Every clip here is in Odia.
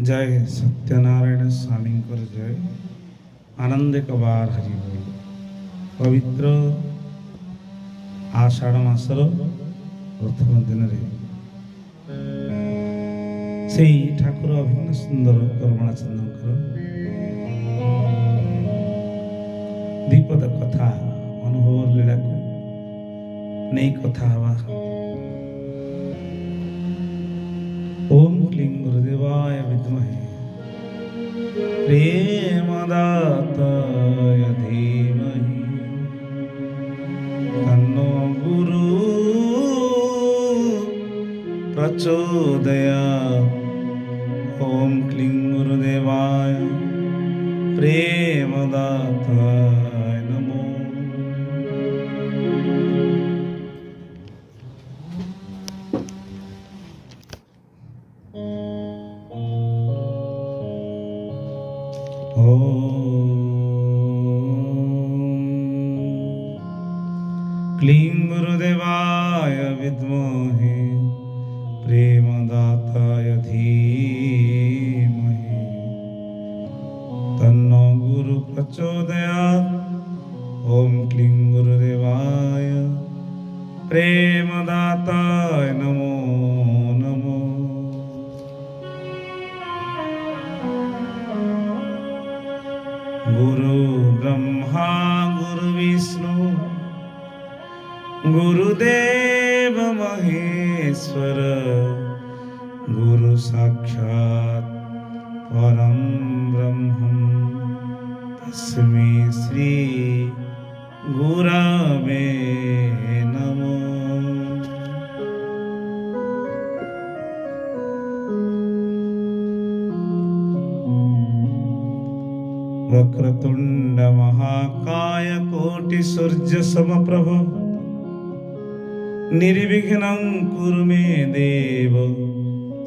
जय सत्यनारायण स्वामी जय आनंद कबार हरि बोल। पवित्र आषाढ़ मासर प्रथम दिन से ठाकुर अभिन्न सुंदर करुणा चंद्र द्विपद कथा अनुभव लीला को नहीं कथा हवा। ओम क्लीं गुरुदेवाय विद्महे प्रेमदाताय धीमहि तन्नो गुरु प्रचोदयात्। ओम क्लीं गुरुदेवाय प्रेमदाताय नमो। क्लीं गुरुदेवाय विद्महे प्रेमदाताय धीमहि तन्नो गुरु प्रचोदयात्। ओम क्लीं गुरुदेवाय प्रेमदाताय नमो नमो। गुरु ब्रह्मा गुरु विष्णु गुरुदेव महेश्वर गुरु साक्षात् परम ब्रह्म तस्मै श्री गुरवे नमो। वक्रतुंड महाकाय कोटि सूर्य समप्रभ निर्विघ्नं कुरु मे देव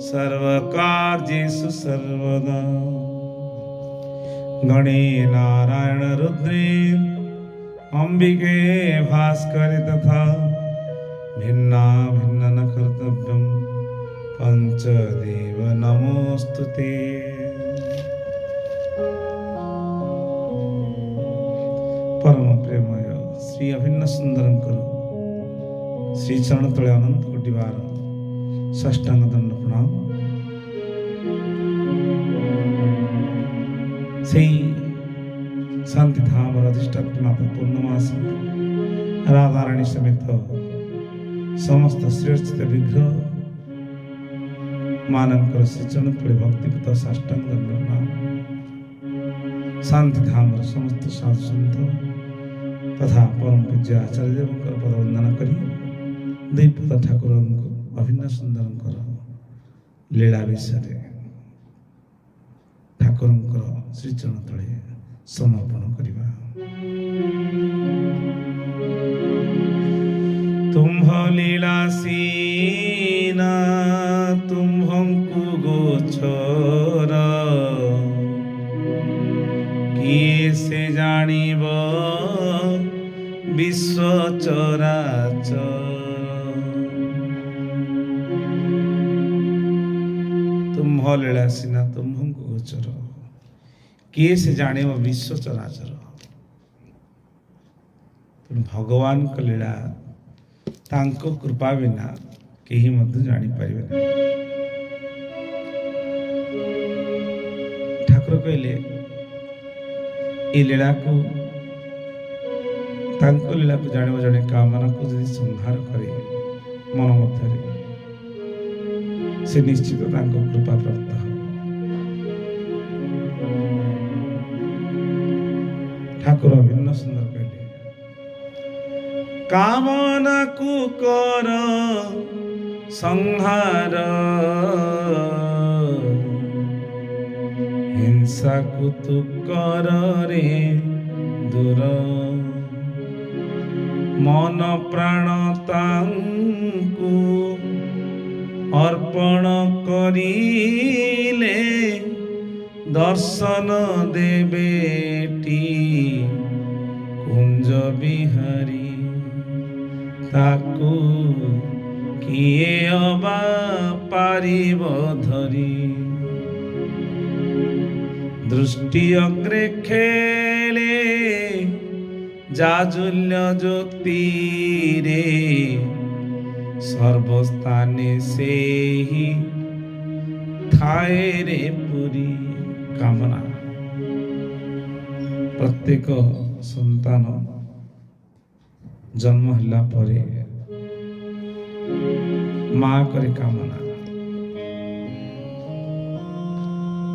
सर्वकार्येषु सर्वदा। गणे नारायण रुद्रे अंबिके भास्करे तथा भिन्ना भिन्न न कर्तव्यं पंचदेव नमोस्तुते। परम प्रेमय श्री अभिन्न सुंदरं करो श्री चरण तले अनंत कोटि बार साष्टांग दंड प्रणाम। से शांति धाम अधिष्ठात्री माता पूर्णमासी राधाराणी समेत समस्त श्रेष्ठ विग्रह मानकर श्री चरण तले भक्तिपूत साष्टांग दंड प्रणाम। शांति धाम समस्त साधु सन्त तथा परम पूज्य आचार्य देवंकर पद वंदना करी द्विपद ठाकुर अभिन्न सुंदर लीला विषय ठाकुर श्रीचरण तले समर्पण करवा। तुम्भ लीला सीना तुम्भंकु गोचर किए से जानिब विश्व चराचर। तुम्भ लीला सीना तुम्भंकु गोचर किए से जाने विश्व चराचर। भगवान को लीला तांको कृपा बिना केही मध्य जानी पारिबे नहीं। ठाकुर कहले ए लीला को तांको लीला को जाने जड़े कामना को यदि संहार करे मन मध्य से निश्चित तांको कृपा प्राप्त हो। ठाकुर भिन्न सुंदर कहले कामना को कर संहार हिंसा को तू कर रे दूर मन प्राण तांकु अर्पण करिले दर्शन देवेटी कुंज बिहारी ताकू किए अबा पारिब धरी। दृष्टि अग्रे खेले जाजुल्य ज्योति रे सर्वस्थाने से ही थाए रे पूरी कामना। प्रत्येक संतान जन्म होला परे माँ करे कामना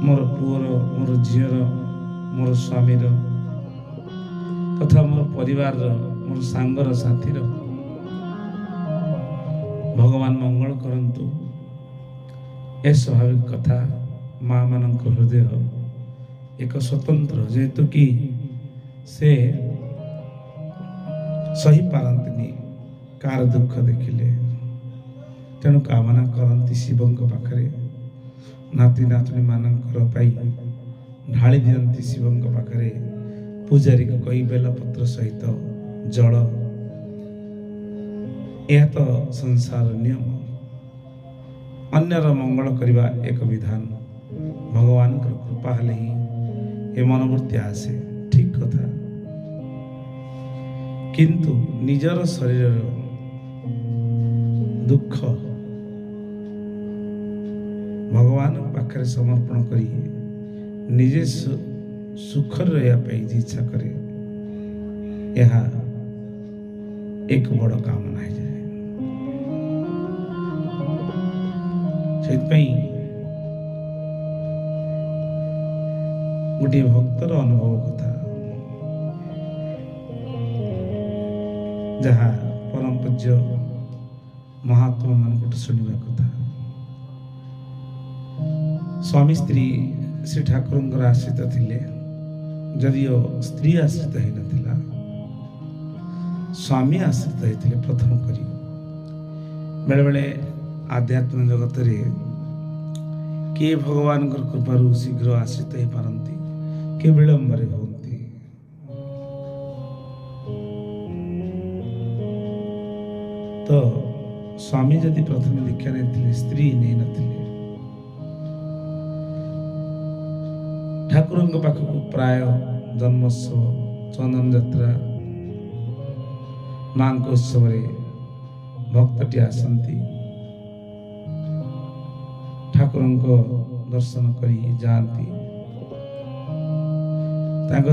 मोर पुअर मोर झीर मोर स्वामीर तथा मोर परिवार मोर सांगर साथीर भगवान मंगल करंतु। ए स्वाभाविक कथा। माँ मानक हृदय एक स्वतंत्र जेहेतु कि से सही पारंतिनी कार दुख देखिले तेणु कामना करती शिवं पाखरे नाती नातुणी मानकर पाई ढाली दियंती शिवं पाखरे पूजारी को कई बेलपत्र सहित जल। यह तो संसार नियम। अन्यर मंगल करवा एक विधान। भगवान कृपा हेले ही ये मनोवृत्ति आसे ठीक कथा। किंतु निजर शरीर दुख भगवान पाखरे समर्पण करी निजे सुखर रहा इच्छा करे यह एक बड़ कामना है। गोटे भक्तर अनुभव कथा जहाँ परम पूज्य महात्मा मान शुणा कथा। स्वामी स्त्री श्री ठाकुर आश्रित थिले जदिओ स्त्री आश्रित हो नथिला स्वामी आश्रित होते प्रथम करी। बेले बेले आध्यात्म जगत रे किए भगवान कृपारू शीघ्र आश्रित हो पारती किए विलंबर होती। तो स्वामी जदि प्रथम दीक्षा नहीं स्त्री नहीं नथिले ठाकुर पाखक प्राय जन्मोत्सव चंदन यात्रा माँ उत्सव भक्तटी आसती ठाकुर दर्शन करी जाती।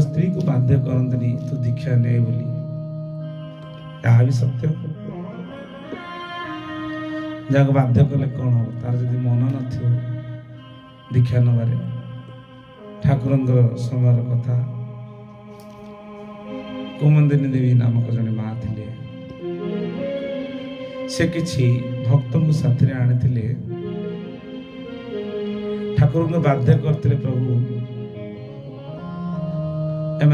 स्त्री को बाध्य करती तू दीक्षा ने बोली यह भी सत्य। जहाँ बाध्य कले कौन हम तार जब मन न दीक्षा नबारे ठाकुर समय कथा कुमंदिनी देवी नामक जड़े माँ थे से किसी भक्त को साथी आनी ठाकुर को बाध्य करते प्रभु एम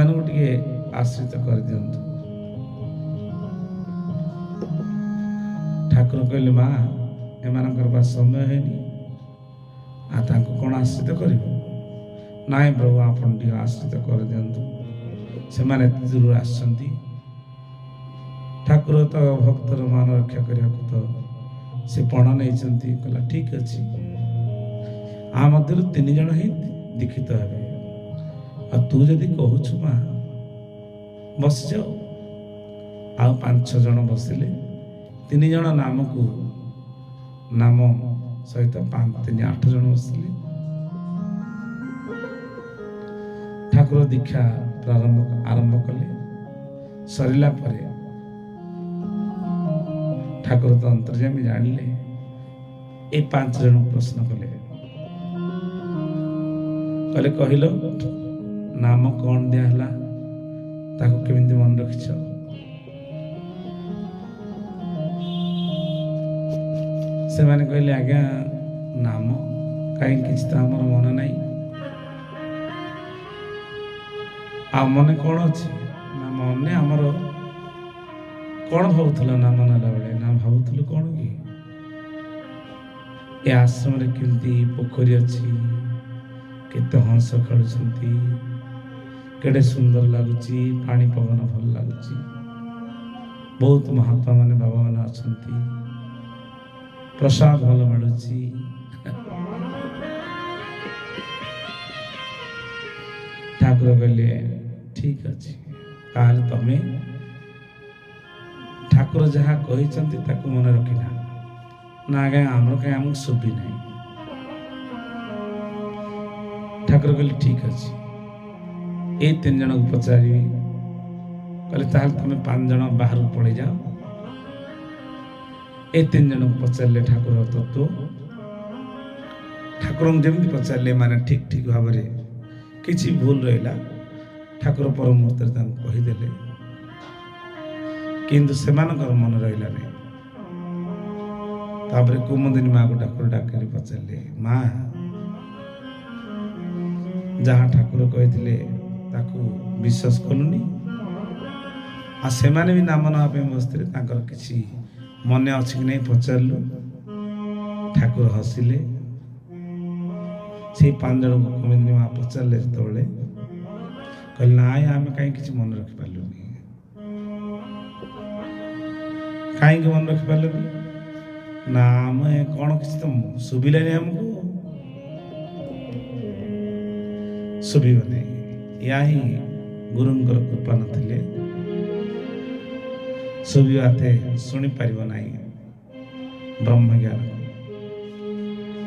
आश्रित कर दिंतु। ठाकुर कहले माँ एम समय है कौन आश्रित कर नाई प्रभु आपन आश्रित कर दिंतु। से माने दूर आसछंती ठाकुर तो भक्तर मान रक्षा करने तो से पण नहीं कहला ठीक अच्छे आ मध्य तीन जन ही दीक्षित हे आ तू जदि कहूछु माँ बस जाओ आ 5-6 जन बसिले 3 जन नाम को नाम सहित 5-3-8 जन बसिले ठाकुर दीक्षा आरंभ कले सरला परे ठाकुर तो अंतर्यामी जानिले ए 5 जन प्रश्न कले कहल नाम कौन दिहला ताको केमिति मन रखिछ से माने कहले आज्ञा नाम कहीं किछ तो हमर मन नहीं आ मने कौन अच्छे ना मन आमर कौन भावुल नाम नाला बेले ना भावुलु कौन कि ए आश्रम केमती पोखरी अच्छी केते हंस खेलुंती केड़े सुंदर लगुच पानी पवन भल लगुच बहुत महात्मा माने बाबा माने अच्छी प्रसाद भल मिलूँ ଠାକୁର କହିଲେ ଠିକ୍ ଅଛି, ତାହେଲେ ତମେ ଠାକୁର ଯାହା କହିଛନ୍ତି ତାକୁ ମନେ ରଖିନା। ନା ଆଜ୍ଞା ଆମର କାହିଁ ଆମକୁ ଶୁଭି ନାହିଁ। ଠାକୁର କହିଲେ ଠିକ୍ ଅଛି, ଏଇ 3 ଜଣଙ୍କୁ ପଚାରିବି। କହିଲେ ତାହେଲେ ତମେ 5 ଜଣ ବାହାରକୁ ପଳେଇ ଯାଅ। ଏ 3 ଜଣଙ୍କୁ ପଚାରିଲେ ଠାକୁର ତତ୍ତ୍ୱ। ଠାକୁରଙ୍କୁ ଯେମିତି ପଚାରିଲେ ମାନେ ଠିକ୍ ଭାବରେ, କିଛି ଭୁଲ ରହିଲା ଠାକୁର ପର ମୁହୂର୍ତ୍ତରେ ତାଙ୍କୁ କହିଦେଲେ, କିନ୍ତୁ ସେମାନଙ୍କର ମନେ ରହିଲା ନାହିଁ। ତାପରେ କୁମୁଦିନୀ ମାଆକୁ ଠାକୁର ଡାକିଲେ, ପଚାରିଲେ ମା, ଯାହା ଠାକୁର କହିଥିଲେ ତାକୁ ବିଶ୍ୱାସ କଲୁନି? ଆଉ ସେମାନେ ବି ନାମ ନେବା ପାଇଁ ବସିଥିଲେ, ତାଙ୍କର କିଛି ମନେ ଅଛି କି ନାହିଁ ପଚାରିଲୁ? ଠାକୁର ହସିଲେ। ସେଇ 5 ଜଣଙ୍କୁ କୁମୁଦିନୀ ମା ପଚାରିଲେ ଯେତେବେଳେ, କହିଲେ ନାଇଁ ଆମେ କାହିଁ କିଛି ମନେ ରଖିପାରିଲୁନି। କାହିଁକି ମନେ ରଖିପାରିଲୁନି? ନା ଆମେ କ'ଣ କିଛି ତ ଶୁଭିଲାନି ଆମକୁ। ଶୁଭିବ ନାହିଁ, ଏହା ହିଁ ଗୁରୁଙ୍କର କୃପା ନଥିଲେ ଶୁଭିବା ଏତେ ଶୁଣିପାରିବ ନାହିଁ ବ୍ରହ୍ମଜ୍ଞାନ।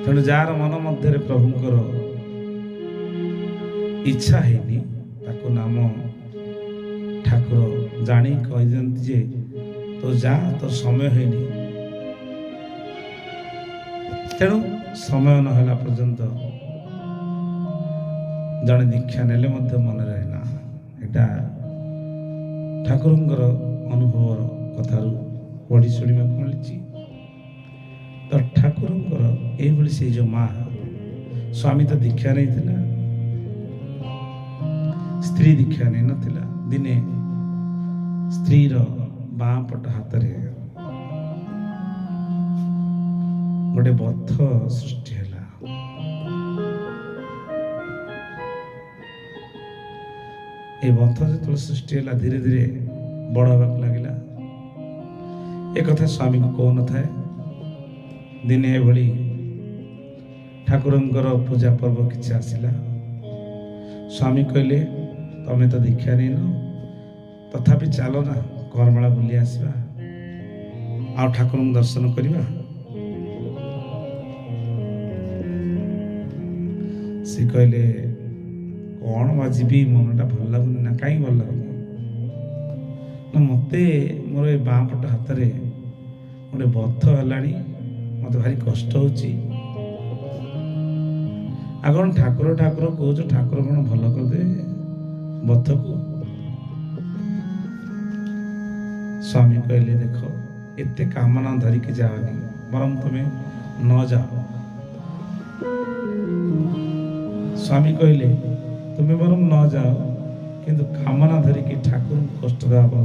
ତେଣୁ ଯାହାର ମନ ମଧ୍ୟରେ ପ୍ରଭୁଙ୍କର ଇଚ୍ଛା ହେଇନି, ତାକୁ ନାମ ଠାକୁର ଜାଣି କହିଦିଅନ୍ତି ଯେ ତୋ ଯା, ତୋ ସମୟ ହେଇନି। ତେଣୁ ସମୟ ନହେଲା ପର୍ଯ୍ୟନ୍ତ ଜଣେ ଦୀକ୍ଷା ନେଲେ ମଧ୍ୟ ମନେ ରହେ ନା। ଏଇଟା ଠାକୁରଙ୍କର ଅନୁଭବର କଥାରୁ ପଢ଼ି ଶୁଣିବାକୁ ମିଳିଛି। ତ ଠାକୁରଙ୍କର ଏଇଭଳି ସେଇ ଯେଉଁ ମା, ସ୍ୱାମୀ ତ ଦୀକ୍ଷା ନେଇଥିଲା, ସ୍ତ୍ରୀ ଦୀକ୍ଷା ନେଇନଥିଲା। ଦିନେ ସ୍ତ୍ରୀର ବାଁ ପଟ ହାତରେ ଗୋଟେ ବଥ ସୃଷ୍ଟି ହେଲା। ଏ ବଥ ଯେତେବେଳେ ସୃଷ୍ଟି ହେଲା, ଧୀରେ ଧୀରେ ବଡ଼ ହେବାକୁ ଲାଗିଲା। ଏକଥା ସ୍ୱାମୀକୁ କହୁନଥାଏ। ଦିନେ ଏଭଳି ଠାକୁରଙ୍କର ପୂଜା ପର୍ବ କିଛି ଆସିଲା। ସ୍ୱାମୀ କହିଲେ ତମେ ତ ଦୀକ୍ଷା ନେଇନ, ତଥାପି ଚାଲ ନା କରମଳା ବୁଲି ଆସିବା, ଆଉ ଠାକୁରଙ୍କୁ ଦର୍ଶନ କରିବା। ସେ କହିଲେ କ'ଣ ବା ଯିବି, ମନଟା ଭଲ ଲାଗୁନି। ନା କାହିଁକି ଭଲ ଲାଗୁନି? ନା ମୋତେ ମୋର ଏ ବାଁ ପଟ ହାତରେ ଗୋଟେ ବଥ ହେଲାଣି, ମୋତେ ଭାରି କଷ୍ଟ ହେଉଛି। ଆଉ କ'ଣ ଠାକୁର କହୁଛ, ଠାକୁର କ'ଣ ଭଲ କରିଦେବେ ବଥକୁ? ସ୍ୱାମୀ କହିଲେ ଦେଖ, ଏତେ କାମନା ଧରିକି ଯାଅନି, ବରଂ ତମେ ନ ଯାଅ। ସ୍ୱାମୀ କହିଲେ ତୁମେ ବରଂ ନ ଯାଅ, କିନ୍ତୁ କାମନା ଧରିକି ଠାକୁରଙ୍କୁ କଷ୍ଟ ଦେବା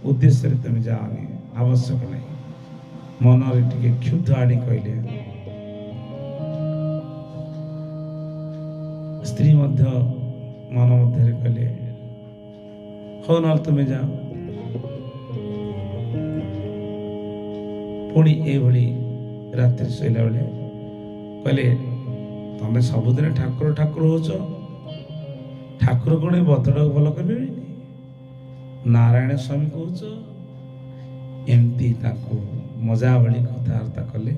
ଉଦ୍ଦେଶ୍ୟରେ ତମେ ଯାଅନି, ଆବଶ୍ୟକ ନାହିଁ। ମନରେ ଟିକେ କ୍ଷୁବ୍ଧ ଆଣି କହିଲେ। ସ୍ତ୍ରୀ ମଧ୍ୟ ମନ ମଧ୍ୟରେ କହିଲେ ହଉ ନହେଲେ ତୁମେ ଯାଅ। ପୁଣି ଏଇଭଳି ରାତିରେ ଶୋଇଲା ବେଳେ କହିଲେ ତମେ ସବୁଦିନ ଠାକୁର ହଉଛ, ଠାକୁର କ'ଣ ଏ ବଥଟାକୁ ଭଲ କରିପାରିବେନି? ନାରାୟଣ ସ୍ୱାମୀ କହୁଛ। ଏମିତି ତାଙ୍କୁ ମଜା ଭଳି କଥାବାର୍ତ୍ତା କଲେ।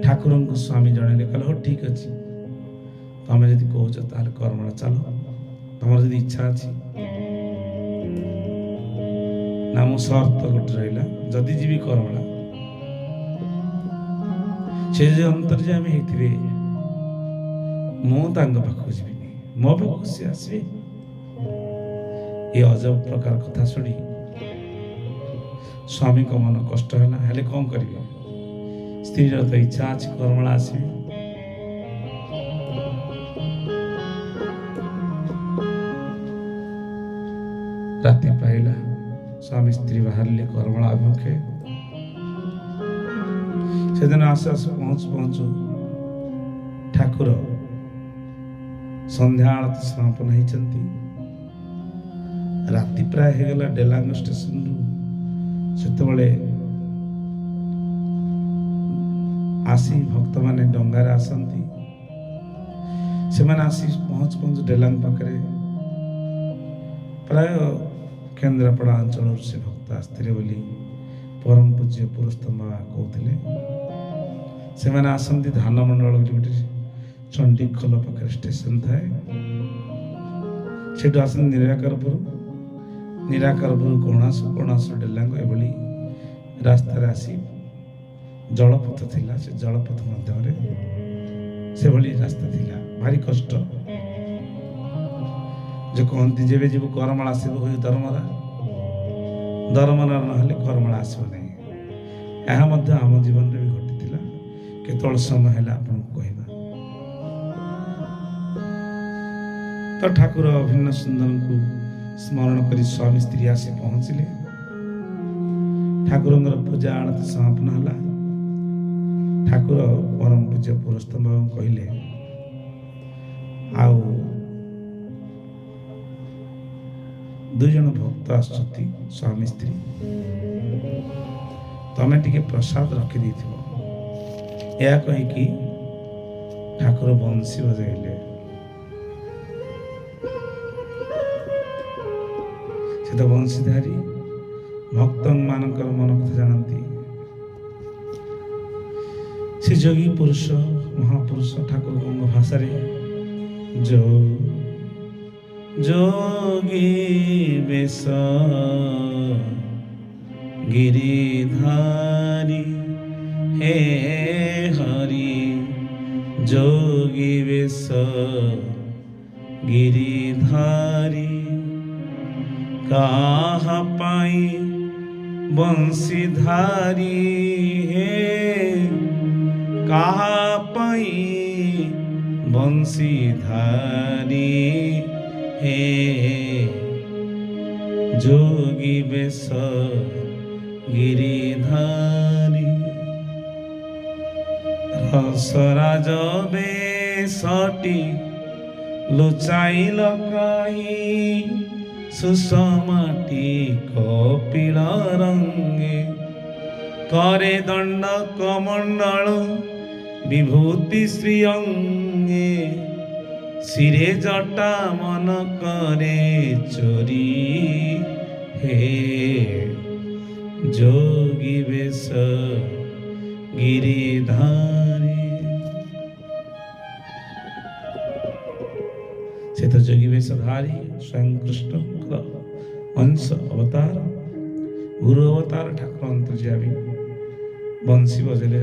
ଠାକୁରଙ୍କୁ ସ୍ୱାମୀ ଜଣେଇଲେ, କହିଲେ ହଉ ଠିକ୍ ଅଛି, ତମେ ଯଦି କହୁଛ ତାହେଲେ କରମଳା ଚାଲ, ତମର ଯଦି ଇଚ୍ଛା ଅଛି। ନା ମୁଁ ସର୍ତ୍ତ ଗୋଟେ ରହିଲା, ଯଦି ଯିବି କରମଳା, ସେ ଯେ ଅନ୍ତର୍ଯାମୀ ହେଇଥିବେ, ମୁଁ ତାଙ୍କ ପାଖକୁ ଯିବିନି, ମୋ ପାଖକୁ ସେ ଆସିବେ। ଏ ଅଜବ ପ୍ରକାର କଥା ଶୁଣି ସ୍ୱାମୀଙ୍କ ମନ କଷ୍ଟ ହେଲା। ହେଲେ କ'ଣ କରିବେ, ସ୍ତ୍ରୀର ତ ଇଚ୍ଛା ଅଛି କରମଳା ଆସିବେ। ରାତି ପାଇଲା, ସ୍ୱାମୀ ସ୍ତ୍ରୀ ବାହାରିଲେ କରମଳା ଅଭିମୁଖେ। ସେଦିନ ଆସୁ ପହଞ୍ଚୁ ଠାକୁର ସନ୍ଧ୍ୟା ଆଳତି ସମାପନ ହେଇଛନ୍ତି। ରାତି ପ୍ରାୟ ହେଇଗଲା ଡେଲାଙ୍ଗ ଷ୍ଟେସନରୁ। ସେତେବେଳେ ଆସି ଭକ୍ତମାନେ ଡଙ୍ଗାରେ ଆସନ୍ତି। ସେମାନେ ଆସି ପହଞ୍ଚୁ ପହଞ୍ଚୁ ଡେଲାଙ୍ଗ ପାଖରେ ପ୍ରାୟ କେନ୍ଦ୍ରାପଡ଼ା ଅଞ୍ଚଳରୁ ସେ ଭକ୍ତ ଆସିଥିଲେ ବୋଲି ପରମ ପୂଜ୍ୟ ପୁରସ୍ତମ ବାବା କହୁଥିଲେ। ସେମାନେ ଆସନ୍ତି ଧାନମଣ୍ଡଳ ବୋଲି ଗୋଟେ ଚଣ୍ଡିଖୋଲ ପାଖରେ ଷ୍ଟେସନ ଥାଏ, ସେଠୁ ଆସନ୍ତି ନିରାକାରପୁର କଣାସ ଡେଲାଙ୍ଗ ଏଭଳି ରାସ୍ତାରେ ଆସି ଜଳପଥ ଥିଲା, ସେ ଜଳପଥ ମାଧ୍ୟମରେ ସେଭଳି ରାସ୍ତା ଥିଲା। ଭାରି କଷ୍ଟ, ଯେ କହନ୍ତି ଯେବେ ଯିବୁ କରମଳା ଆସିବ ହୁଏ ଦରମରା ନହେଲେ କରମଳା ଆସିବ ନାହିଁ। ଏହା ମଧ୍ୟ ଆମ ଜୀବନରେ ବି ଘଟିଥିଲା। କେତେବେଳେ ସମୟ ହେଲା ଆପଣଙ୍କୁ କହିବା। ତ ଠାକୁର ଅଭିନ୍ନ ସୁନ୍ଦରଙ୍କୁ ସ୍ମରଣ କରି ସ୍ୱାମୀ ସ୍ତ୍ରୀ ଆସି ପହଞ୍ଚିଲେ। ଠାକୁରଙ୍କର ପୂଜା ଆଳତି ସମାପନ ହେଲା। ଠାକୁର ପରମ ପୂଜ୍ୟ ପୁରସ୍ତମ ବାବାଙ୍କୁ କହିଲେ, ଆଉ 2 ଜଣ ଭକ୍ତ ଆସୁଛନ୍ତି ସ୍ୱାମୀ ସ୍ତ୍ରୀ, ତମେ ଟିକେ ପ୍ରସାଦ ରଖିଦେଇଥିବ। ଏହା କହିକି ଠାକୁର ବଂଶୀ ବଜାଇଲେ। ସେ ତ ବଂଶୀଧାରୀ ଭକ୍ତ ମାନଙ୍କର ମନ କଥା ଜାଣନ୍ତି। ସେ ଯୋଗୀ ପୁରୁଷ ମହାପୁରୁଷ ଠାକୁରଙ୍କ ଭାଷାରେ ଯୋଗୀ ବେଶ ଗିରିଧାରୀ हे हरि जोगी बेश गिरिधारी काहा पाई बंशीधारी हे काहा पाई बंशीधारी हे जोगी बेश गिरिधारी रसराज बेशटी लुचाई लकाई सुषमाटी कपिल रंगे करे दंड कमंडल विभूति श्री अंगे सिरे जटा मन करे चोरी हे जोगी बेश गिरिधारी। से तो जोगी वेशधारी स्वयं कृष्ण अंश अवतार गुरु अवतार ठाकुर अंतर्यामी बंशी बजेले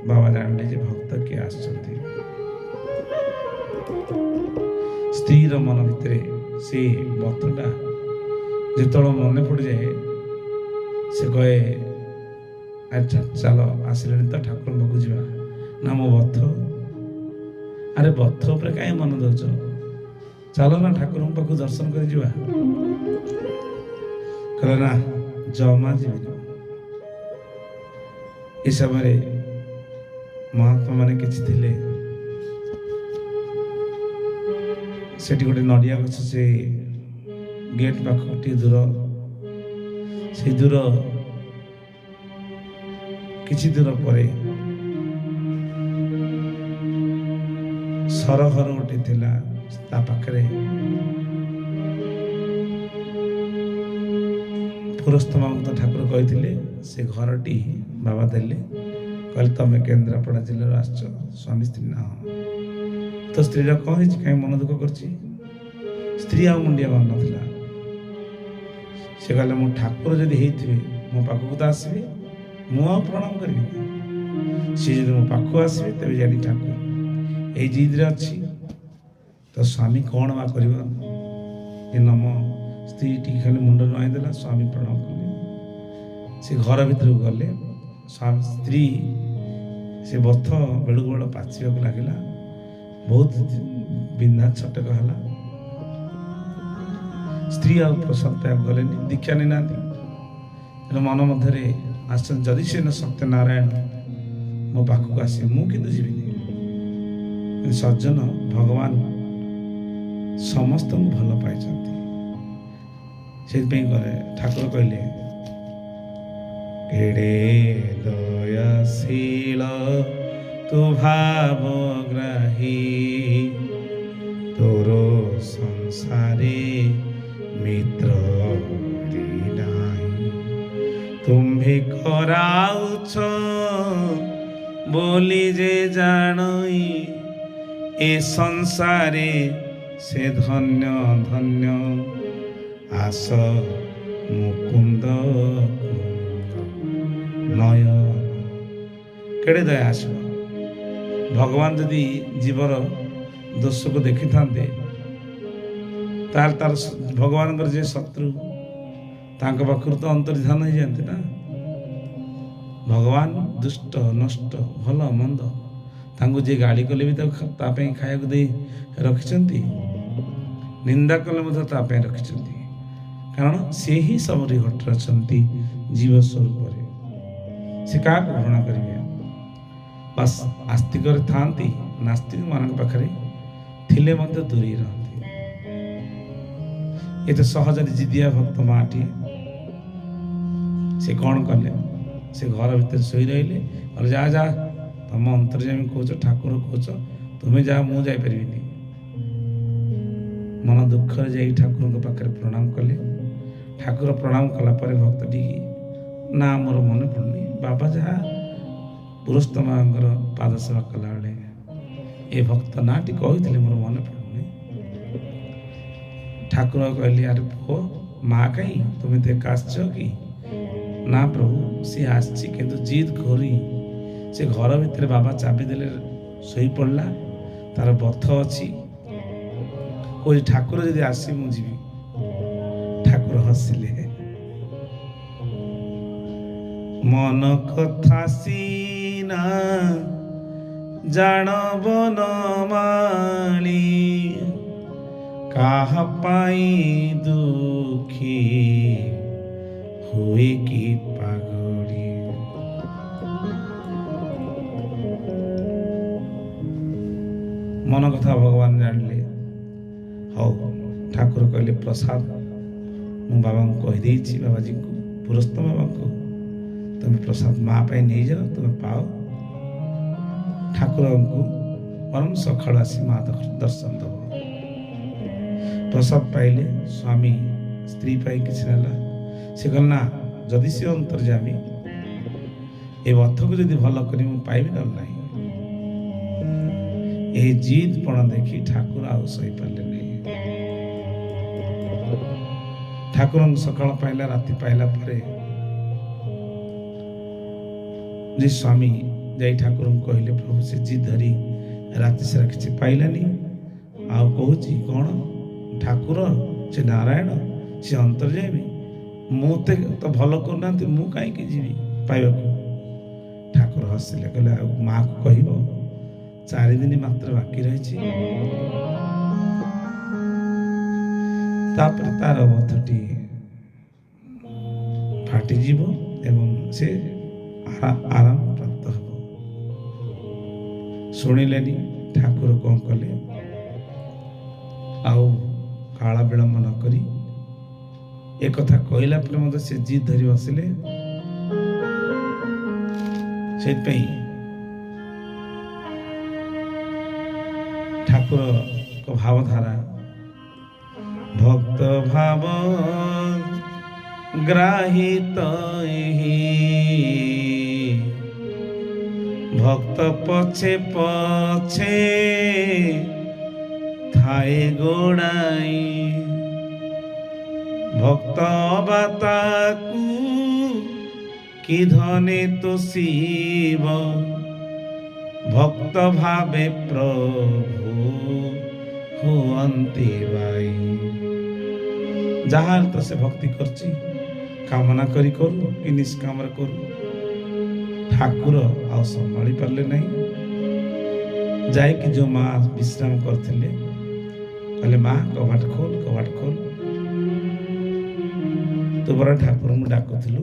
बाबा जानले जे भक्त के आसछन्ति। स्त्रीर मन भितर से बतटा जेतବେଳେ मन पड़ जाए से कहे अच्छा चलो आसिले तो ठाकुर पाखु जा ना मो बथ अरे बथ उपर कहीं मन दौच चलो ना ठाकुर पाखु दर्शन कर कहले ना जमा जी ए समय महात्मा माने किछि थिले सेठी गोटे नडिया गछ से गेट पाख दूर से दूर किछि दूर पर सरघर गोटे थिला ता पाखरे पुरस्तम तो ठाकुर कही से घरटी बाबा देले कहले तमें केन्द्रापड़ा जिले आस स्वामी स्त्री ना तो स्त्री कौन कहीं मन दुख कर स्त्री आ मुंडिया मार ना से कहले मो ठाकुर जदि होते मो पाखक तो आसबे मु प्रणाम करी सी जो मो पाख आसबे तेज जानी ठाकुर यही जिद्रे अच्छी तो स्वामी कौन बा कर नम स्त्री टी खाली मुंड नुआईदेला स्वामी प्रणाम कले से घर भीतर गले स्वामी स्त्री से बथ बेड़ू बेड़ पाचिबा लगिला बहुत बिंधा छटक है स्त्री आ प्रसाद पाइबा गले दीक्षा नहीं ना मन मध्य आसन जदि से सत्यनारायण मो पाखक आस मुझे जी सज्जन भगवान समस्त भल पाई से ठाकुर कहले केड़े दयाशील ତୁ ଭାବଗ୍ରାହୀ ତୋର ସଂସାରେ ମିତ୍ର ନାହିଁ। ତୁମ୍ଭେ କରାଉଛ ବୋଲି ଯେ ଜାଣଇ ଏ ସଂସାରେ ସେ ଧନ୍ୟ ଧନ୍ୟ। ଆସ ମୁକୁନ୍ଦ ନୟନ। କେଡ଼େ ଦୟା ଆସିବ। ଭଗବାନ ଯଦି ଜୀବର ଦୋଷକୁ ଦେଖିଥାନ୍ତେ ତାହେଲେ ତାର ଭଗବାନଙ୍କର ଯେ ଶତ୍ରୁ ତାଙ୍କ ପାଖରୁ ତ ଅନ୍ତର୍ଧାନ ହେଇଯାଆନ୍ତି ନା। ଭଗବାନ ଦୁଷ୍ଟ ନଷ୍ଟ ଭଲ ମନ୍ଦ ତାଙ୍କୁ ଯିଏ ଗାଳି କଲେ ବି ତାକୁ ତା ପାଇଁ ଖାଇବାକୁ ଦେଇ ରଖିଛନ୍ତି, ନିନ୍ଦା କଲେ ମଧ୍ୟ ତା ପାଇଁ ରଖିଛନ୍ତି। କାରଣ ସେ ହିଁ ସବୁଠି ଘଟରେ ଅଛନ୍ତି ଜୀବ ସ୍ୱରୂପରେ। ସେ କାହାକୁ ଘୃଣା କରିବେ? ବାସ୍ ଆସ୍ତିକରେ ଥାନ୍ତି, ନାସ୍ତିକ ମାନଙ୍କ ପାଖରେ ଥିଲେ ମଧ୍ୟ ଦୂରେଇ ରହନ୍ତି। ଏତେ ସହଜରେ ଜିଦିଆ ଭକ୍ତ ମାଟିଏ ସେ କ'ଣ କଲେ? ସେ ଘର ଭିତରେ ଶୋଇ ରହିଲେ। କହିଲେ ଯା ଯା, ତମ ଅନ୍ତର୍ଯାମୀ କହୁଛ, ଠାକୁର କହୁଛ, ତୁମେ ଯାଅ, ମୁଁ ଯାଇପାରିବିନି। ମନ ଦୁଃଖରେ ଯାଇ ଠାକୁରଙ୍କ ପାଖରେ ପ୍ରଣାମ କଲେ। ଠାକୁର ପ୍ରଣାମ କଲା ପରେ ଭକ୍ତଟି ନା ମୋର ମନେ ପଡ଼ୁନି, ବାବା ଯାହା ପୁରସ୍ତମାଙ୍କର ପାଦ ସେବା କଲାବେଳେ ଏ ଭକ୍ତ ନାଁଟି କହିଥିଲେ ମୋର ମନେ ପଡ଼ୁନି। ଠାକୁର କହିଲେ ଆରେ ପୁଅ, ମା କାହିଁ, ତୁମେ ତ ଏକା ଆସିଛ କି? ନା ପ୍ରଭୁ, ସିଏ ଆସିଛି କିନ୍ତୁ ଜିଦ୍ କରି ସେ ଘର ଭିତରେ ବାବା ଚାବି ଦେଲେ ଶୋଇପଡ଼ିଲା। ତାର ବଥ ଅଛି, କହୁଛି ଠାକୁର ଯଦି ଆସି ମୁଁ ଯିବି। ଠାକୁର ହସିଲେ। ମନ କଥା ସିନା ଜାଣବ ନମାଳି, କାହା ପାଇଁ ଦୁଃଖୀ ହୁଏ କି ପାଗଳି। ମନ କଥା ଭଗବାନ ଜାଣିଲେ। ହଉ, ଠାକୁର କହିଲେ ପ୍ରସାଦ ମୁଁ ବାବାଙ୍କୁ କହିଦେଇଛି, ବାବାଜୀଙ୍କୁ, ପୁରସ୍ତ ବାବାଙ୍କୁ, ତୁମେ ପ୍ରସାଦ ମା ପାଇଁ ନେଇଯାଅ, ତୁମେ ପାଅ। ଠାକୁରଙ୍କୁ ବରଂ ସକାଳୁ ଆସି ମା ଦର୍ଶନ ଦେବ। ପ୍ରସାଦ ପାଇଲେ। ସ୍ୱାମୀ ସ୍ତ୍ରୀ ପାଇଁ କିଛି ନେଲା। ସେ କହିଲେ ନା, ଯଦି ସେ ଅନ୍ତର୍ଯାମୀ ଏ ବଥକୁ ଯଦି ଭଲ କରି ମୁଁ ପାଇବି ନହେଲେ ନାହିଁ। ଏହି ଜିଦ୍ ପଣ ଦେଖି ଠାକୁର ଆଉ ସହିପାରିଲେ ନାହିଁ। ଠାକୁରଙ୍କୁ ସକାଳ ପାଇଲା, ରାତି ପାଇଲା ପରେ ଯେ ସ୍ୱାମୀ ଯାଇ ଠାକୁରଙ୍କୁ କହିଲେ ପ୍ରଭୁ ସେ ଜିଦ୍ ଧରି ରାତି ସାରା କିଛି ପାଇଲାନି, ଆଉ କହୁଛି କ'ଣ ଠାକୁର ସେ ନାରାୟଣ ସେ ଅନ୍ତର୍ଯାମୀ, ମୋତେ ତ ଭଲ କରୁନାହାନ୍ତି, ମୁଁ କାହିଁକି ଯିବି ପାଇବାକୁ? ଠାକୁର ହସିଲେ, କହିଲେ ଆଉ ମାଆକୁ କହିବ 4 ଦିନ ମାତ୍ର ବାକି ରହିଛି, ତାପରେ ତାର ବଥଟି ଫାଟିଯିବ ଏବଂ ସେ ଆରାମ ପ୍ରାପ୍ତ ହେବ। ଶୁଣିଲେନି। ଠାକୁର କ'ଣ କଲେ? ଆଉ କାଳ ବିଳମ୍ବ ନ କରି ଏକଥା କହିଲା ପରେ ମଧ୍ୟ ସେ ଜିଦ୍ ଧରି ବସିଲେ। ସେଇଥିପାଇଁ ଠାକୁରଙ୍କ ଭାବଧାରା ଭକ୍ତ ଭାବ ଗ୍ରାହିତ ଭକ୍ତ ପଛେ ପଛେ ଥାଏ ଗୋଡ଼ାଇ, ଭକ୍ତ ବାତାକୁ କି ଧନେ ତୋଷିବ, ଭକ୍ତ ଭାବେ ପ୍ରଭୁ ହୁଅନ୍ତି ବାଇ। ଯାହା ତ ସେ ଭକ୍ତି କରିଛି, କାମନା କରି କରୁ କି ନିଷ୍କାମରେ କରୁ, ଠାକୁର ଆଉ ସମ୍ଭାଳି ପାରିଲେ ନାହିଁ। ଯାଇକି ଯୋଉ ମା ବିଶ୍ରାମ କରିଥିଲେ କହିଲେ ମା କବାଟ ଖୋଲ, କବାଟ ଖୋଲ, ତୁ ପରା ଠାକୁରଙ୍କୁ ଡାକୁଥିଲୁ।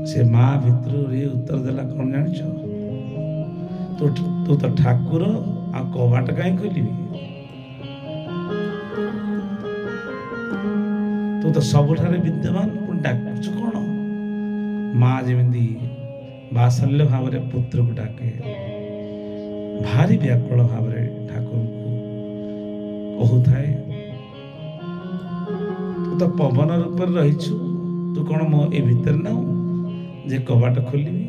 ସେ ମା ଭିତରୁ ଉତ୍ତର ଦେଲା କ'ଣ ଜାଣିଛ? ତୁ ତ ଠାକୁର, ଆଉ କବାଟ କାହିଁ ଖୋଲିବି? ତୁ ତ ସବୁଠାରେ ବିଦ୍ୟମାନ, ପୁଣି ଡାକୁଛୁ କ'ଣ? ମା ଯେମିତି ବାତ୍ସଲ୍ୟ ଭାବରେ ପୁତ୍ରକୁ ଡାକେ, ଭାରି ବ୍ୟାକୁଳ ଭାବରେ ଠାକୁରଙ୍କୁ କହୁଥାଏ, ତୁ ତ ପବନ ରୂପରେ ରହିଛୁ, ତୁ କଣ ମୋ ଏ ଭିତରେ ନାହୁଁ ଯେ କବାଟ ଖୋଲିବି?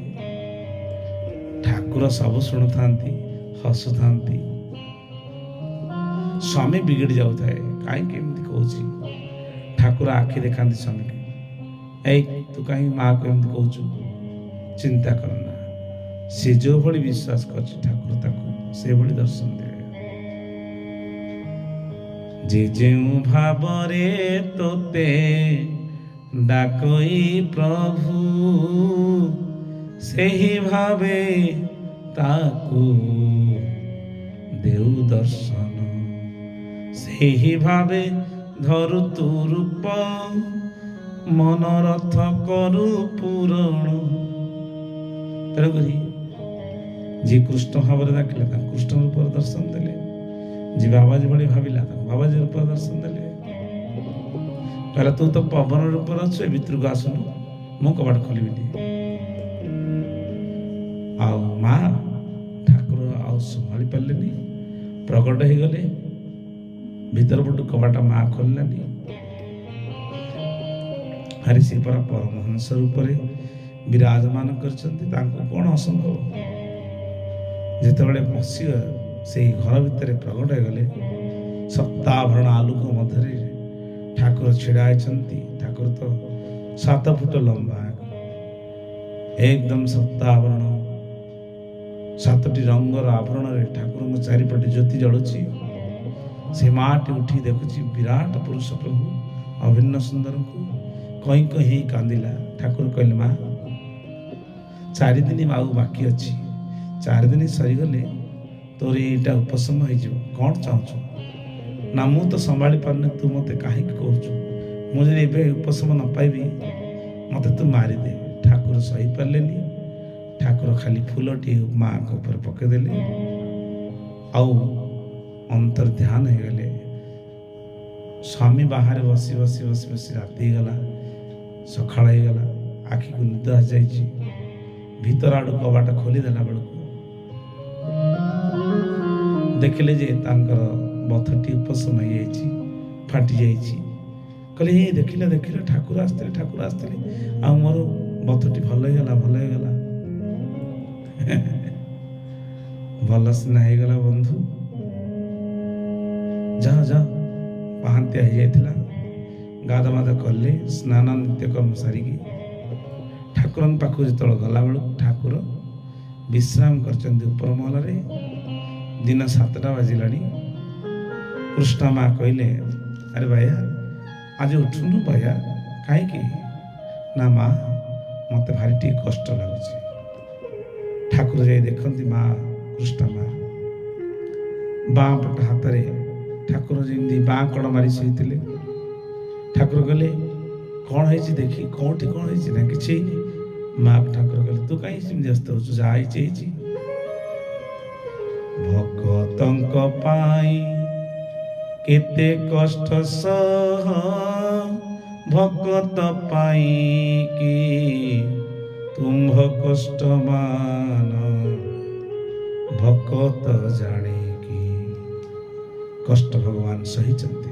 ଠାକୁର ସବୁ ଶୁଣୁଥାନ୍ତି, ହସୁଥାନ୍ତି। ସ୍ୱାମୀ ବିଗିଡ଼ି ଯାଉଥାଏ, କାହିଁକି ଏମିତି କହୁଛି? ଠାକୁର ଆଖି ଦେଖାନ୍ତି ସ୍ୱାମୀକି, ଏଇ ତୁ କାହିଁକି ମାଆକୁ ଏମିତି କହୁଛୁ? ଚିନ୍ତା କରନା, ସେ ଯେଉଁଭଳି ବିଶ୍ୱାସ କରିଛି ଠାକୁର ତାକୁ ସେଭଳି ଦର୍ଶନ ଦେବେ। ଯେ ଯେଉଁ ଭାବରେ ତୋତେ ଡାକଇ ପ୍ରଭୁ, ସେହି ଭାବେ ତାକୁ ଦେଉ ଦର୍ଶନ, ସେହି ଭାବେ ଧରୁ ତୁ ରୂପ, ମନରଥ କରୁ ପୂରଣ। ତେଣୁକରି ଯିଏ କୃଷ୍ଣ ଭାବରେ ଡାକିଲେ ତାଙ୍କୁ କୃଷ୍ଣ ରୂପରେ ଦର୍ଶନ ଦେଲେ, ଯିଏ ବାବାଜୀ ଭଳି ଭାବିଲା ତାଙ୍କୁ ବାବାଜୀ ରୂପରେ ଦର୍ଶନ ଦେଲେ। କହିଲା ତୁ ତ ପବନ ରୂପରେ ଅଛୁ, ଏ ଭିତରକୁ ଆସୁନୁ, ମୁଁ କବାଟ ଖୋଲିବିନି। ଆଉ ମା ଠାକୁର ଆଉ ସମ୍ଭାଳି ପାରିଲେନି, ପ୍ରକଟ ହେଇଗଲେ। ଭିତର ପଟୁ କବାଟ ମା ଖୋଲିଲାନି। ଆରେ ସେ ପରା ପରମହଂସ ରୂପରେ ବିରାଜମାନ କରିଛନ୍ତି, ତାଙ୍କୁ କଣ ଅସମ୍ଭବ? ଯେତେବେଳେ ପଶିବା ସେଇ ଘର ଭିତରେ ପ୍ରକଟ ହେଇଗଲେ, ସପ୍ତାଭରଣ ଆଲୋକ ମଧ୍ୟରେ ଠାକୁର ଛିଡ଼ା ହେଇଛନ୍ତି। ଠାକୁର ତ 7 ଫୁଟ ଲମ୍ବା, ଏକଦମ ସପ୍ତାଭରଣ, 7ଟି ରଙ୍ଗର ଆଭରଣରେ ଠାକୁରଙ୍କ ଚାରିପଟେ ଜ୍ୟୋତି ଜଳୁଛି। ସେ ମାଟି ଉଠି ଦେଖୁଛି ବିରାଟ ପୁରୁଷ ପ୍ରଭୁ ଅଭିନ୍ନ ସୁନ୍ଦରଙ୍କୁ, କଇଁ କଇଁ ହେଇ କାନ୍ଦିଲା। ଠାକୁର କହିଲେ, ମା 4 ଦିନ ଆଉ ବାକି ଅଛି, 4 ଦିନ ସରିଗଲେ ତୋର ଏଇଟା ଉପଶମ ହେଇଯିବ। କ'ଣ ଚାହୁଁଛୁ? ନା ମୁଁ ତ ସମ୍ଭାଳି ପାରୁନି, ତୁ ମୋତେ କାହିଁକି କହୁଛୁ? ମୁଁ ଯଦି ଏବେ ଉପଶମ ନ ପାଇବି ମୋତେ ତୁ ମାରିଦେ। ଠାକୁର ସହିପାରିଲେନି। ଠାକୁର ଖାଲି ଫୁଲଟିଏ ମାଆଙ୍କ ଉପରେ ପକେଇଦେଲେ, ଆଉ ଅନ୍ତର ଧ୍ୟାନ ହେଇଗଲେ। ସ୍ୱାମୀ ବାହାରେ ବସି ବସି ବସି ବସି ରାତି ହେଇଗଲା, ସକାଳ ହେଇଗଲା, ଆଖିକୁ ନିଦ ଆସିଯାଇଛି। ଭିତର ଆଡ଼ୁ କବାଟ ଖୋଲିଦେଲା ବେଳକୁ ଦେଖିଲେ ଯେ ତାଙ୍କର ବଥଟି ଉପଶମ ହେଇଯାଇଛି, ଫାଟି ଯାଇଛି। କହିଲେ ହେ ଦେଖିଲେ ଦେଖିଲେ ଠାକୁର ଆସିଥିଲେ, ଆଉ ମୋର ବଥଟି ଭଲ ହେଇଗଲା, ଭଲ ହେଇଗଲା। ଭଲ ସିନା ହେଇଗଲା ବନ୍ଧୁ, ଯାଅ ପାହାନ୍ତିଆ ହେଇଯାଇଥିଲା। ଗାଧବାଧ କଲେ, ସ୍ନାନ ନିତ୍ୟକର୍ମ ସାରିକି ଠାକୁରଙ୍କ ପାଖକୁ ଯେତେବେଳେ ଗଲାବେଳକୁ ଠାକୁର ବିଶ୍ରାମ କରିଛନ୍ତି ଉପର ମହଲାରେ। ଦିନ 7ଟା ବାଜିଲାଣି। କୃଷ୍ଣ ମା କହିଲେ, ଆରେ ବାୟା ଆଜି ଉଠୁନୁ ବାୟା। କାହିଁକି? ନା ମା ମୋତେ ଭାରି ଟିକେ କଷ୍ଟ ଲାଗୁଛି। ଠାକୁର ଯାଇ ଦେଖନ୍ତି ମା କୃଷ୍ଣ ମା ବାଁ ପଟ ହାତରେ ଠାକୁର ଯେମିତି ବାଁ କଡ଼ ମାରି ଶୋଇଥିଲେ। ଠାକୁର କହିଲେ, କ'ଣ ହେଇଛି ଦେଖି, କୋଉଠି କ'ଣ ହେଇଛି? ନା କିଛି ହେଇନି। ମା ଠାକୁର କହିଲେ, ତୁ କାହିଁ ସେମିତି ବ୍ୟସ୍ତ ହଉଛୁ, ଯାହା ହେଇଛି ହେଇଛି। ଭକ୍ତଙ୍କ ପାଇଁ କେତେ କଷ୍ଟ ସହ, ଭକ୍ତ ପାଇଁ କି ତୁମ୍ଭ କଷ୍ଟ ମାନ, ଭକ୍ତ ଜାଣିକି। କଷ୍ଟ ଭଗବାନ ସହିଛନ୍ତି।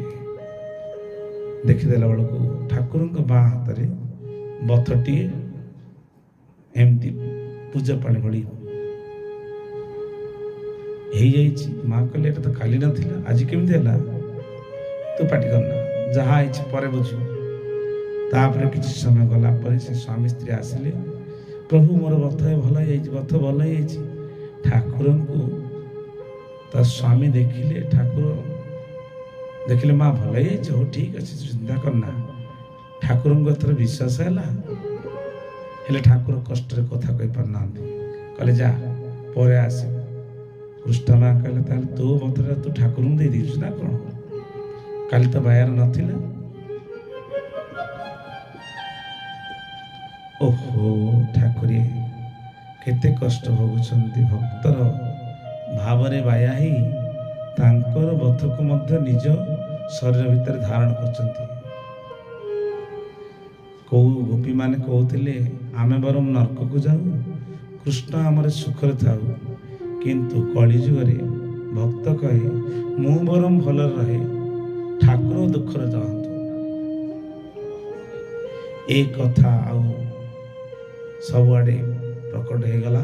ଦେଖିଦେଲା ବେଳକୁ ଠାକୁରଙ୍କ ବାଁ ହାତରେ ବଥଟିଏ ଏମିତି ପୂଜା ପାଣି ଭଳି ହେଇଯାଇଛି। ମା କହିଲେ, ଏଟା ତ କାଲି ନଥିଲା, ଆଜି କେମିତି ହେଲା? ତୁ ପାଟି କରନା, ଯାହା ହେଇଛି ପରେ ବୁଝିବୁ। ତାପରେ କିଛି ସମୟ ଗଲା ପରେ ସେ ସ୍ୱାମୀ ସ୍ତ୍ରୀ ଆସିଲେ, ପ୍ରଭୁ ମୋର ବଥ ଭଲ ହେଇଯାଇଛି, ବଥ ଭଲ ହେଇଯାଇଛି। ଠାକୁରଙ୍କୁ ତା ସ୍ୱାମୀ ଦେଖିଲେ, ଠାକୁର ଦେଖିଲେ ମା ଭଲ ହେଇଯାଇଛି, ହଉ ଠିକ ଅଛି, ଚିନ୍ତା କରନା। ଠାକୁରଙ୍କୁ ଏଥର ବିଶ୍ୱାସ ହେଲା। ହେଲେ ଠାକୁର କଷ୍ଟରେ କଥା କହିପାରୁନାହାନ୍ତି। କହିଲେ ଯା ପରେ ଆସିବ। କୃଷ୍ଣ ମା କହିଲେ, ତାହେଲେ ତୋ ବଥଟା ତୁ ଠାକୁରଙ୍କୁ ଦେଇ ଦେଇଛୁ ନା କ'ଣ? କାଲି ତ ବାୟାର ନଥିଲା। ଓହୋ, ଠାକୁରେ କେତେ କଷ୍ଟ ଭୋଗୁଛନ୍ତି। ଭକ୍ତର ଭାବରେ ବାୟା ହେଇ ତାଙ୍କର ବଥକୁ ମଧ୍ୟ ନିଜ ଶରୀର ଭିତରେ ଧାରଣ କରୁଛନ୍ତି। କୋଉ ଗୋପୀମାନେ କହୁଥିଲେ, ଆମେ ବରଂ ନର୍କକୁ ଯାଉ, କୃଷ୍ଣ ଆମର ସୁଖରେ ଥାଉ, କିନ୍ତୁ କଳିଯୁଗରେ ଭକ୍ତ କହେ ମୁଁ ବରଂ ଭଲରେ ରହେ, ଠାକୁର ଦୁଃଖରେ ରହନ୍ତୁ। এই କଥା ଆଉ ସବୁଆଡ଼େ ପ୍ରକଟ ହେଇଗଲା।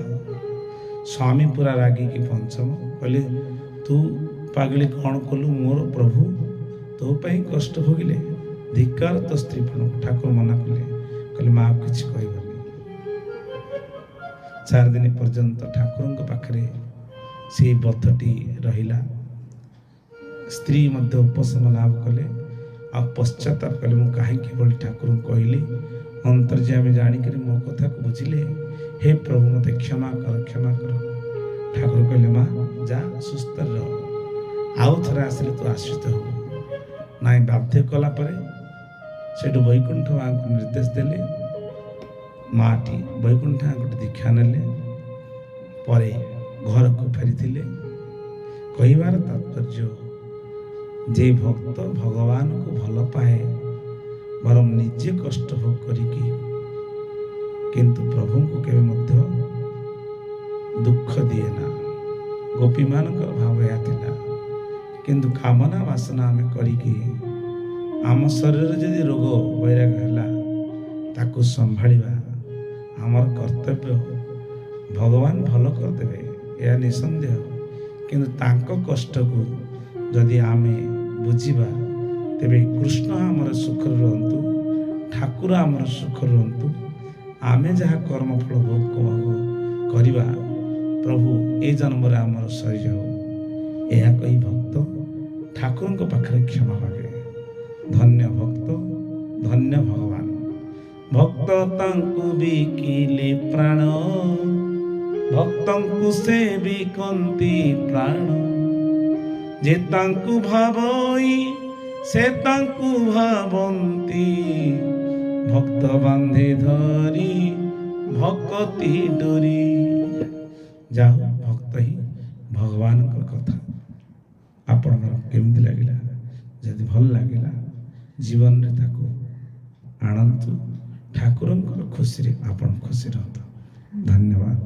ସ୍ୱାମୀ ପୁରା ରାଗିକି ପଞ୍ଚମ କହିଲେ ତୁ ପାଗଳି କ'ଣ କଲୁ? ମୋର ପ୍ରଭୁ ତୋ ପାଇଁ କଷ୍ଟ ଭୋଗିଲେ, ଧିକ୍କାର ତୋ ସ୍ତ୍ରୀ ପଣକୁ। ଠାକୁର ମନା କଲେ, କହିଲେ ମା ଆଉ କିଛି କହିବନି। 4 ଦିନ ପର୍ଯ୍ୟନ୍ତ ଠାକୁରଙ୍କ ପାଖରେ ସେଇ ବଧଟି ରହିଲା। ସ୍ତ୍ରୀ ମଧ୍ୟ ଉପଶମ ଲାଭ କଲେ, ଆଉ ପଶ୍ଚାତାପ କଲେ ମୁଁ କାହିଁକି ଭଳି ଠାକୁରଙ୍କୁ କହିଲି। ଅନ୍ତର୍ଯ୍ୟାମୀ ଜାଣିକରି ମୋ କଥାକୁ ବୁଝିଲେ, ହେ ପ୍ରଭୁ ମୋତେ କ୍ଷମା କର, କ୍ଷମା କର। ଠାକୁର କହିଲେ ମା ଯା ସୁସ୍ଥ ରହ, ଆଉ ଥରେ ଆସିଲେ ତୁ ଆଶ୍ରିତ ହବୁ ନାଇଁ। ବାଧ୍ୟ କଲା ପରେ ସେଠୁ ବୈକୁଣ୍ଠ ମାଙ୍କୁ ନିର୍ଦ୍ଦେଶ ଦେଲେ। ମାଟି ବୈକୁଣ୍ଠ ମାଙ୍କୁ ଦୀକ୍ଷା ନେଲେ, ପରେ ଘରକୁ ଫେରିଥିଲେ। କହିବାର ତାତ୍ପର୍ଯ୍ୟ ଯେ ଭକ୍ତ ଭଗବାନଙ୍କୁ ଭଲ ପାଏ, ବରଂ ନିଜେ କଷ୍ଟ ଭୋଗ କରିକି କିନ୍ତୁ ପ୍ରଭୁଙ୍କୁ କେବେ ମଧ୍ୟ ଦୁଃଖ ଦିଏ ନା। ଗୋପୀମାନଙ୍କର ଭାବ ଏହା ଥିଲା। କିନ୍ତୁ କାମନା ବାସନା ଆମେ କରିକି ଆମ ଶରୀରରେ ଯଦି ରୋଗ ବୈରାଗ ହେଲା, ତାକୁ ସମ୍ଭାଳିବା ଆମର କର୍ତ୍ତବ୍ୟ। ଭଗବାନ ଭଲ କରିଦେବେ, ଏହା ନିଃସନ୍ଦେହ। କିନ୍ତୁ ତାଙ୍କ କଷ୍ଟକୁ ଯଦି ଆମେ ବୁଝିବା, ତେବେ କୃଷ୍ଣ ଆମର ସୁଖରେ ରୁହନ୍ତୁ, ଠାକୁର ଆମର ସୁଖରେ ରୁହନ୍ତୁ। ଆମେ ଯାହା କର୍ମଫଳ ଭୋଗ କରିବା, ପ୍ରଭୁ ଏ ଜନ୍ମରେ ଆମର ସରିଯାଉ। ଏହା କହି ଭକ୍ତ ଠାକୁରଙ୍କ ପାଖରେ କ୍ଷମା ମାଗେ। ଧନ୍ୟ ଭକ୍ତ, ଧନ୍ୟ ଭଗବାନ। ଭକ୍ତ ତାଙ୍କୁ ବିକିଲେ ପ୍ରାଣ, ଭକ୍ତଙ୍କୁ ସେ ବିକନ୍ତି ପ୍ରାଣ। ଯେ ତାଙ୍କୁ ଭାବଇ ସେ ତାଙ୍କୁ ଭାବନ୍ତି, ଭକ୍ତ ବାନ୍ଧେ ଧରି ଭକତି ଡୋରି। ଯାଉ ଭକ୍ତ ହିଁ ଭଗବାନଙ୍କର କଥା। ଆପଣଙ୍କର କେମିତି ଲାଗିଲା? ଯଦି ଭଲ ଲାଗିଲା ଜୀବନରେ ତାକୁ ଆଣନ୍ତୁ। ଠାକୁରଙ୍କର ଖୁସିରେ ଆପଣ ଖୁସି ରହନ୍ତୁ। ଧନ୍ୟବାଦ।